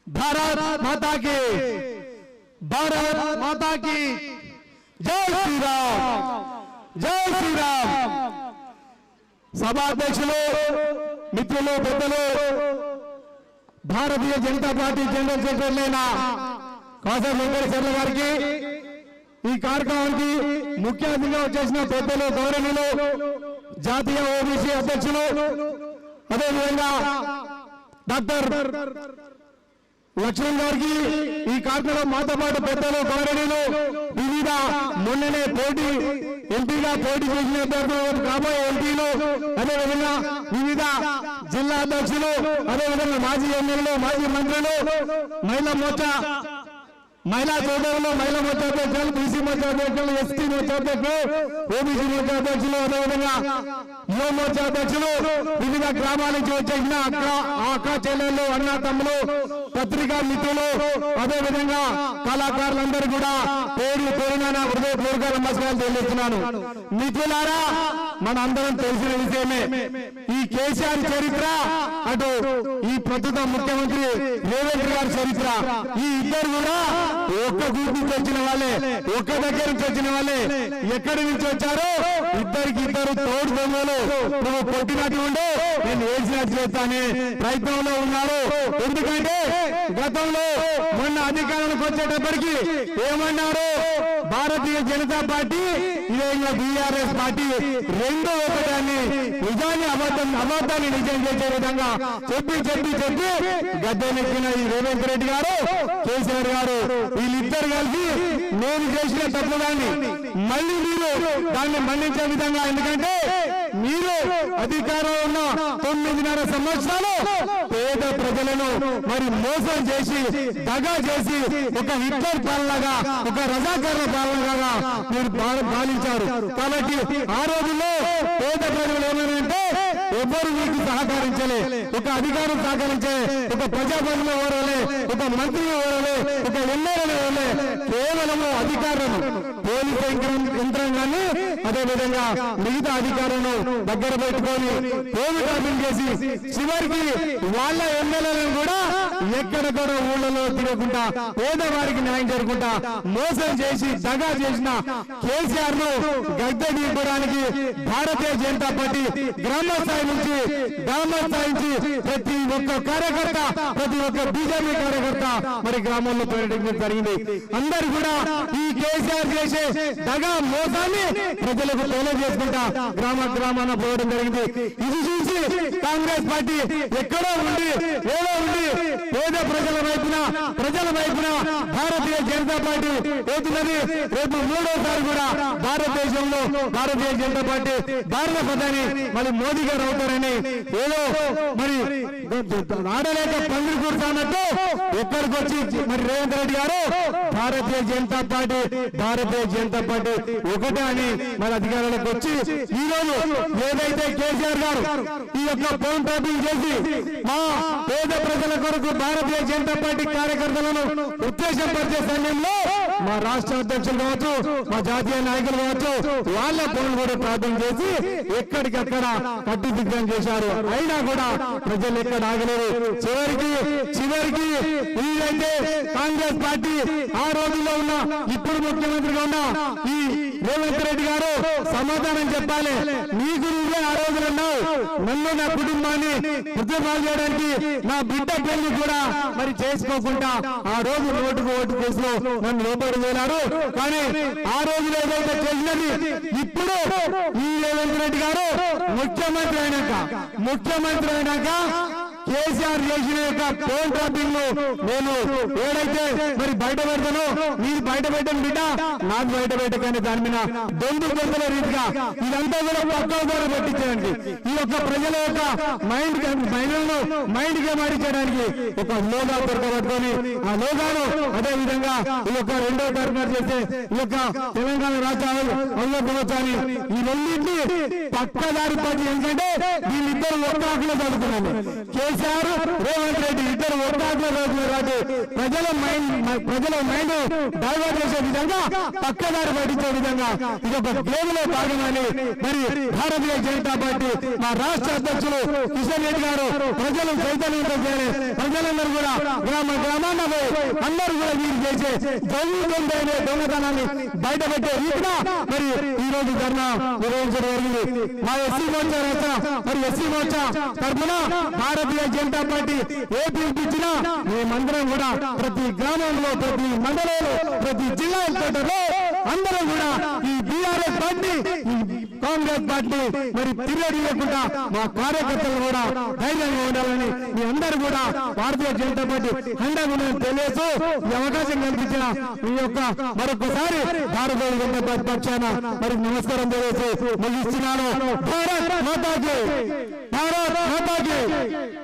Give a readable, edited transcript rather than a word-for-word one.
भारत माता की, भारत माता की जय श्री राम, जय श्री राम। సభాధ్యక్షులు మిత్రులు పెద్దలు Bharatiya Janata party general secretary అయిన కాసా వెంకటేశ్వర్ల గారికి ఈ కార్యక్రమానికి ముఖ్య అతిథిగా వచ్చేసిన పెద్దలు గౌరవనీయులు జాతీయ ఓబీసీ అధ్యక్షులు అదేవిధంగా డాక్టర్ లక్ష్మణ్ గారికి ఈ కార్యక్రమంలో మాతో పాటు పెద్దలు గౌరవనీయులు వివిధ మొన్ననే ఎంపీగా పోటీ చేసిన అభ్యర్థులు కాబోయే ఎంపీలు అదేవిధంగా వివిధ జిల్లా అధ్యక్షులు అదేవిధంగా మాజీ ఎమ్మెల్యేలు మాజీ మంత్రులు మహిళా సోదరులు మహిళా మోర్చా అధ్యక్షులు బీసీ మోర్చా అధ్యక్షులు ఎస్టీ మోర్చా అధ్యక్షులు ఓబీసీ మోర్చా అధ్యక్షులు అదేవిధంగా యువ మోర్చా అధ్యక్షులు వివిధ గ్రామాల నుంచి వచ్చేసిన అక్క చెల్లెళ్ళు అన్న తమ్ములు పత్రికా మిత్రులు అదేవిధంగా కళాకారులందరూ కూడా పేరు పేరున హృదయపూర్వక నమస్కారాలు తెలియజేస్తున్నాను। మిత్రులారా, మన అందరం తెలిసిన విషయమే ఈ కేసీఆర్ చరిత్ర, అటు ఈ ప్రస్తుత ముఖ్యమంత్రి రేవంత్ గారి చరిత్ర, ఈ ఇద్దరు కూడా ఒక్క గూటి నుంచి వచ్చిన వాళ్ళే, ఒక్క దగ్గర నుంచి వచ్చిన వాళ్ళే। ఎక్కడి నుంచి వచ్చారో ఇద్దరికి ఇద్దరు తోడు దొంగలు, నువ్వు కొట్టినట్టు ఉండే నేను ఏడ్చినట్టు చేస్తానే ప్రయత్నంలో ఉన్నారు। ఎందుకంటే గతంలో మొన్న అధికారానికి వచ్చేటప్పటికి ఏమన్నారు, భారతీయ జనతా పార్టీ ఇదేగా బీఆర్ఎస్ పార్టీ రెండు ఒకటాన్ని నిజాన్ని అబద్ధాన్ని నిజం చేసే విధంగా చెప్పి గద్దెనెక్కిన ఈ రేవంత్ రెడ్డి గారు కేసీఆర్ గారు వీళ్ళిద్దరు కలిసి నేను చేసిన తప్పుదాన్ని మళ్ళీ మీరు దాన్ని మన్నించే విధంగా, ఎందుకంటే మీరు అధికారంలో ఉన్న 9.5 సంవత్సరాలు పేద ప్రజలను మరి మోసం చేసి దగా చేసి ఒక హిట్లర్ పాలనగా ఒక రజాకారుల పాలనగా మీరు పాలించారు। కాబట్టి ఆ రోజుల్లో పేద ప్రజలు ఏమైనా ఎవ్వరు మీకు సహకరించలే, ఒక అధికారం సహకరించే, ఒక ప్రజాప్రతినిధులు ఎవరలే, ఒక మంత్రి ఎవరలే, ఒక ఎమ్మెల్యేలు ఎవరలే, కేవలము అధికారులను పోలీసు యంత్రాంగాన్ని అదేవిధంగా మిగతా అధికారులను దగ్గర పెట్టుకొని కోవిడ్ చేసి చివరికి వాళ్ళ ఎమ్మెల్యేలను కూడా ఎక్కడెక్కడ ఊళ్ళలో తిరగకుండా పేదవారికి న్యాయం జరగకుండా మోసం చేసి దగా చేసిన కేసీఆర్ ను గద్దె దింపడానికి భారతీయ జనతా పార్టీ గ్రామ స్థాయి నుంచి ప్రతి ఒక్క కార్యకర్త ప్రతి ఒక్క బీజేపీ కార్యకర్త మరి గ్రామంలో పర్యటించడం జరిగింది। అందరు కూడా ఈ కేసీఆర్ చేసే దగా మోసాన్ని ప్రజలకు తెలియజేసుకుంటా గ్రామాన పోవడం జరిగింది। ఇది చూసి కాంగ్రెస్ పార్టీ ఎక్కడో ఉండి ఏదో ఉండి పేద ప్రజల వైపున భారతీయ జనతా పార్టీ పోతున్నది। రేపు 3వసారి కూడా భారతదేశంలో భారతీయ జనతా పార్టీ భారత ప్రధాని మరి మోదీ గారు అవుతారని ఏదో మరి ఆడలేక పందిరి కూర్చున్నట్టు ఎక్కడికి వచ్చి మరి రేవంత్ రెడ్డి గారు భారతీయ జనతా పార్టీ ఒకటే అని మరి అధికారంలోకి వచ్చి ఈ రోజు ఏదైతే కేసీఆర్ గారు ఈ యొక్క ఫోన్ ట్యాపింగ్ చేసి మా పేద ప్రజల కొరకు భారతీయ జనతా పార్టీ కార్యకర్తలను ఉత్తేజపరిచే సమయంలో మా రాష్ట్ర అధ్యక్షులు కావచ్చు, మా జాతీయ నాయకులు కావచ్చు, వాళ్ళ ఫోన్ కూడా ప్రార్థన చేసి ఎక్కడికక్కడ కట్టుదిట్టం చేశారు। అయినా కూడా ప్రజలు ఎక్కడ ఆగలేదు। చివరికి ఇదైతే కాంగ్రెస్ పార్టీ ఆ రోజుల్లో ఉన్న ఇప్పుడు ముఖ్యమంత్రిగా ఉన్న ఈ రేవంత్ రెడ్డి గారు సమాధానం చెప్పాలి। నీకు నువ్వే ఆ రోజులు ఉన్నావు, నన్ను నా కుటుంబాన్ని ఉద్యమాలు చేయడానికి నా బిడ్డ పెళ్లి కూడా మరి చేసుకోకుండా ఆ రోజు ఓటు కేసులో నన్ను లోపడి వేలారు। కానీ ఆ రోజులు ఏదైతే చేసినది ఇప్పుడు ఈ రేవంత్ రెడ్డి గారు ముఖ్యమంత్రి అయినాక కేసీఆర్ చేసిన యొక్క ఫోన్ ట్రాపింగ్ ను నేను ఏదైతే మరి బయట పెడతానో మీరు బయట పెట్టండి బిడ్డ, నాకు బయట పెట్టకని దాని మీద దొంగల రీతిగా ఇదంతా కూడా పక్క ద్వారా పెట్టించడానికి ఈ యొక్క ప్రజల యొక్క మైండ్ గా మారించడానికి ఒక లోగా దొరకబట్టుకొని ఆ లోగాను అదే విధంగా ఈ యొక్క 2వ తారీఖు చేస్తే ఈ యొక్క తెలంగాణ రాష్ట్ర దినోత్సవాన్ని ఈ రెండింటినీ పక్కదారి పడి, ఎందుకంటే వీళ్ళిద్దరు ఒక్క ఆకులో చదువుకున్నాను। కేసీఆర్ రేవంత్ రెడ్డి ఇద్దరు ఒక్కాట్లో కాబట్టి ప్రజల మైండ్ డైవర్ట్ చేసే విధంగా పక్కదారి పట్టించే విధంగా ఇది ఒక గేమ్ లో భాగమని మరి భారతీయ జనతా పార్టీ మా రాష్ట్ర అధ్యక్షులు కిషన్ రెడ్డి గారు ప్రజలు చైతన్యంతో చేయాలి. ప్రజలందరూ కూడా గ్రామాన్న అందరూ కూడా వీరు చేసే దొంగతనాన్ని బయటపెట్టే రీతిగా మరి ఈ రోజు ధర్నా నిర్వహించడం జరిగింది. మా ఎస్సీ మోర్చా రాష్ట్ర మరి ఎస్సీ మోర్చా తరఫున భారతీయ జనతా పార్టీ ఏ పిలిపించిన మేమందరం కూడా ప్రతి గ్రామంలో ప్రతి మండలంలో ప్రతి జిల్లా హెడ్‌క్వార్టర్లో అందరం కూడా ఈ బీఆర్ఎస్ పార్టీ కాంగ్రెస్ పార్టీ మరి తిరగడి లేకుండా మా కార్యకర్తలు కూడా ధైర్యంగా ఉండాలని మీ అందరూ కూడా భారతీయ జనతా పార్టీ అండగా తెలియజేస్తూ ఈ అవకాశం కల్పించిన మీ యొక్క మరొకసారి భారతీయ జనతా పార్టీ పక్షాన మరి నమస్కారం తెలియజేస్తూ ముగిస్తున్నాను. భారత్ మాతాకి.